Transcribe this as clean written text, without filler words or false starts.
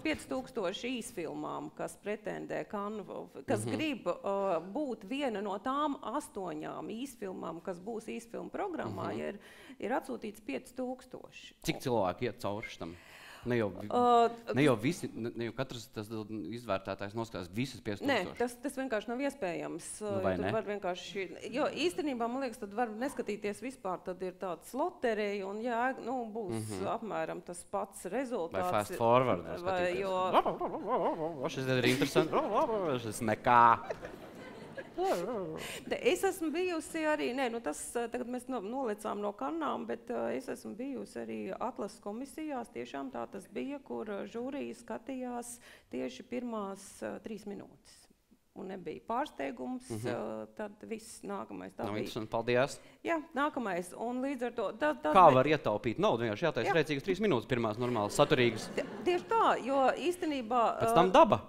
ap 5000 īsfilmām, kas pretendē Cannes, kas grib būt viena no tām 8 īsfilmām, kas būs īsfilmu programmā, ir atsūtīts 5000. Cik cilvēki iet cauri šitam? Ne jau visi, ne jau katrs tas izvērtētājs noskatās visas 5000. Nē, tas vienkārši nav iespējams. Tur var vienkārši, jo īstenībā, man liekas, tad var neskatīties vispār, tad ir tāds loterija un būs apmēram tas pats rezultāts. Vai fast forward. Šis ir interesanti. Šis nekā. Es esmu bijusi arī, tagad mēs nolecām no Kannām, bet es esmu bijusi arī atlases komisijās, tiešām tā tas bija, kur žūrija skatījās tieši pirmās 3 minūtes. Un nebija pārsteigums, tad viss nākamais tā bija. Interesanti, paldies. Jā, nākamais, un līdz ar to... Kā var ietaupīt naudu? Vienkārši jātais rēcīgas 3 minūtes pirmās normālas, saturīgas. Tieši tā, jo īstenībā... Pēc tam daba.